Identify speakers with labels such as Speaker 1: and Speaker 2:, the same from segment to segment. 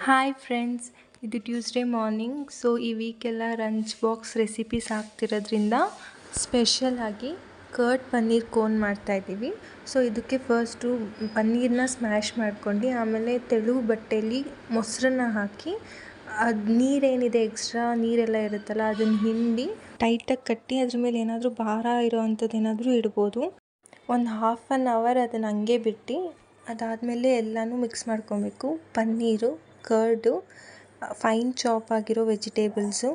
Speaker 1: Hi friends, ಇದು Tuesday morning. So ಈ ವೀಕೆಲ್ಲ ಲಂಚ್ ಬಾಕ್ಸ್ ರೆಸಿಪೀಸ್ ಆಗ್ತಿರೋದ್ರಿಂದ ಸ್ಪೆಷಲಾಗಿ ಕರ್ಡ್ ಪನ್ನೀರ್ ಕೋನ್ ಮಾಡ್ತಾಯಿದ್ದೀವಿ. ಸೊ ಇದಕ್ಕೆ ಫಸ್ಟು ಪನ್ನೀರನ್ನ ಸ್ಮ್ಯಾಶ್ ಮಾಡ್ಕೊಂಡು ಆಮೇಲೆ ತೆಳು ಬಟ್ಟೆಯಲ್ಲಿ ಮೊಸರನ್ನ ಹಾಕಿ ಅದು ನೀರೇನಿದೆ ಎಕ್ಸ್ಟ್ರಾ ನೀರೆಲ್ಲ ಇರುತ್ತಲ್ಲ ಅದನ್ನು ಹಿಂಡಿ ಟೈಟಾಗಿ ಕಟ್ಟಿ ಅದ್ರ ಮೇಲೆ ಏನಾದರೂ ಭಾರ ಇರೋ ಅಂಥದ್ದು ಏನಾದರೂ ಇಡ್ಬೋದು. ಒಂದು ಹಾಫ್ ಆನ್ ಅವರ್ ಅದನ್ನು ಹಂಗೆ ಬಿಟ್ಟು ಅದಾದಮೇಲೆ ಎಲ್ಲನೂ ಮಿಕ್ಸ್ ಮಾಡ್ಕೊಬೇಕು. ಪನ್ನೀರು, ಕರ್ಡು, ಫೈನ್ ಚಾಪ್ ಆಗಿರೋ ವೆಜಿಟೇಬಲ್ಸು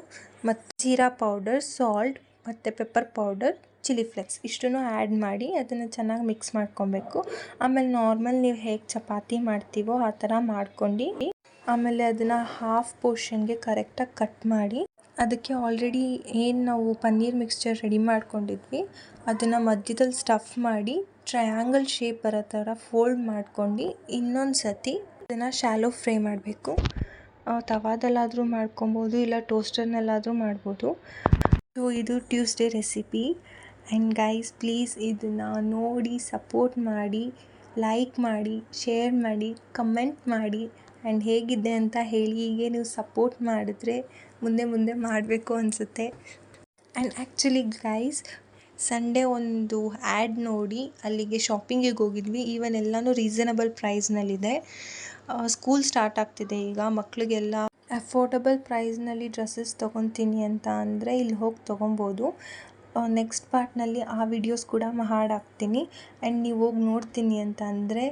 Speaker 1: ಮತ್ತು ಜೀರಾ ಪೌಡರ್, ಸಾಲ್ಟ್ ಮತ್ತು ಪೆಪ್ಪರ್ ಪೌಡರ್, ಚಿಲ್ಲಿ ಫ್ಲೇಕ್ಸ್ ಇಷ್ಟನ್ನು ಆ್ಯಡ್ ಮಾಡಿ ಅದನ್ನು ಚೆನ್ನಾಗಿ ಮಿಕ್ಸ್ ಮಾಡ್ಕೊಬೇಕು. ಆಮೇಲೆ ನಾರ್ಮಲ್ ನೀವು ಹೇಗೆ ಚಪಾತಿ ಮಾಡ್ತೀವೋ ಆ ಥರ ಮಾಡ್ಕೊಂಡು ಆಮೇಲೆ ಅದನ್ನು ಹಾಫ್ ಪೋರ್ಷನ್ಗೆ ಕರೆಕ್ಟಾಗಿ ಕಟ್ ಮಾಡಿ ಅದಕ್ಕೆ ಆಲ್ರೆಡಿ ಏನು ನಾವು ಪನ್ನೀರ್ ಮಿಕ್ಸ್ಚರ್ ರೆಡಿ ಮಾಡ್ಕೊಂಡಿದ್ವಿ ಅದನ್ನು ಮಧ್ಯದಲ್ಲಿ ಸ್ಟಫ್ ಮಾಡಿ ಟ್ರಯಾಂಗಲ್ ಶೇಪ್ ಬರೋ ಥರ ಫೋಲ್ಡ್ ಮಾಡ್ಕೊಂಡು ಇನ್ನೊಂದು ಸತಿ ಅದನ್ನು ಶಾಲೋ ಫ್ರೈ ಮಾಡಬೇಕು. ತವಾದಲ್ಲಾದರೂ ಮಾಡ್ಕೊಬೋದು, ಇಲ್ಲ ಟೋಸ್ಟರ್ನಲ್ಲಾದರೂ ಮಾಡ್ಬೋದು. ಸೊ ಇದು Tuesday recipe. And guys, please ಇದನ್ನು ನೋಡಿ ಸಪೋರ್ಟ್ ಮಾಡಿ, ಲೈಕ್ ಮಾಡಿ, ಶೇರ್ ಮಾಡಿ, ಕಮೆಂಟ್ ಮಾಡಿ ಆ್ಯಂಡ್ ಹೇಗಿದೆ ಅಂತ ಹೇಳಿ. ಹೀಗೆ ನೀವು ಸಪೋರ್ಟ್ ಮಾಡಿದ್ರೆ ಮುಂದೆ ಮಾಡಬೇಕು ಅನಿಸುತ್ತೆ. ಆ್ಯಂಡ್ ಆ್ಯಕ್ಚುಲಿ ಗೈಸ್, ಸಂಡೇ ಒಂದು ಆ್ಯಡ್ ನೋಡಿ ಅಲ್ಲಿಗೆ ಶಾಪಿಂಗಿಗೆ ಹೋಗಿದ್ವಿ. ಈವನ್ ಎಲ್ಲನೂ ರೀಸನಬಲ್ ಪ್ರೈಸ್ನಲ್ಲಿದೆ. ಸ್ಕೂಲ್ ಸ್ಟಾರ್ಟ್ ಆಗ್ತಿದೆ ಈಗ, ಮಕ್ಕಳಿಗೆಲ್ಲ ಅಫೋರ್ಡಬಲ್ ಪ್ರೈಸ್ನಲ್ಲಿ ಡ್ರೆಸ್ಸಸ್ ತೊಗೊತೀನಿ ಅಂತ ಅಂದರೆ ಇಲ್ಲಿ ಹೋಗಿ ತೊಗೊಬೋದು. ನೆಕ್ಸ್ಟ್ ಪಾರ್ಟ್ನಲ್ಲಿ ಆ ವಿಡಿಯೋಸ್ ಕೂಡ ಹಾಕ್ತೀನಿ. ಆ್ಯಂಡ್ ನೀವು ಹೋಗಿ ನೋಡ್ತೀನಿ ಅಂತ ಅಂದರೆ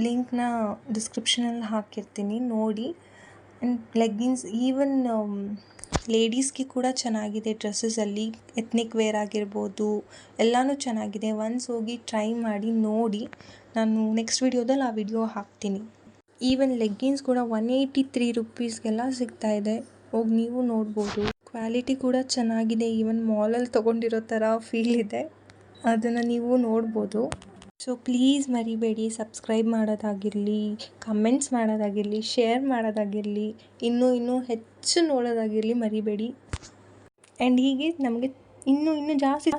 Speaker 1: ಲಿಂಕ್ನ ಡಿಸ್ಕ್ರಿಪ್ಷನಲ್ಲಿ ಹಾಕಿರ್ತೀನಿ, ನೋಡಿ. ಆ್ಯಂಡ್ ಲೆಗ್ಗಿನ್ಸ್ ಈವನ್ ಲೇಡೀಸ್ಗೆ ಕೂಡ ಚೆನ್ನಾಗಿದೆ ಡ್ರೆಸ್ಸಸಲ್ಲಿ. ಎತ್ನಿಕ್ ವೇರ್ ಆಗಿರ್ಬೋದು, ಎಲ್ಲನೂ ಚೆನ್ನಾಗಿದೆ. ಒನ್ಸ್ ಹೋಗಿ ಟ್ರೈ ಮಾಡಿ ನೋಡಿ. ನಾನು ನೆಕ್ಸ್ಟ್ ವಿಡಿಯೋದಲ್ಲಿ ಆ ವಿಡಿಯೋ ಹಾಕ್ತೀನಿ. ಈವನ್ ಲೆಗ್ಗಿನ್ಸ್ ಕೂಡ 183 ರುಪೀಸ್ಗೆಲ್ಲ ಸಿಗ್ತಾಯಿದೆ, ಹೋಗಿ ನೀವು ನೋಡ್ಬೋದು. ಕ್ವಾಲಿಟಿ ಕೂಡ ಚೆನ್ನಾಗಿದೆ, ಈವನ್ ಮಾಲಲ್ಲಿ ತೊಗೊಂಡಿರೋ ಥರ ಫೀಲ್ ಇದೆ, ಅದನ್ನು ನೀವು ನೋಡ್ಬೋದು. ಸೊ ಪ್ಲೀಸ್ ಮರಿಬೇಡಿ ಸಬ್ಸ್ಕ್ರೈಬ್ ಮಾಡೋದಾಗಿರಲಿ, ಕಮೆಂಟ್ಸ್ ಮಾಡೋದಾಗಿರಲಿ, ಶೇರ್ ಮಾಡೋದಾಗಿರಲಿ, ಇನ್ನೂ ಹೆಚ್ಚು ನೋಡೋದಾಗಿರಲಿ ಮರಿಬೇಡಿ. ಆ್ಯಂಡ್ ಹೀಗೆ ನಮಗೆ ಇನ್ನೂ ಜಾಸ್ತಿ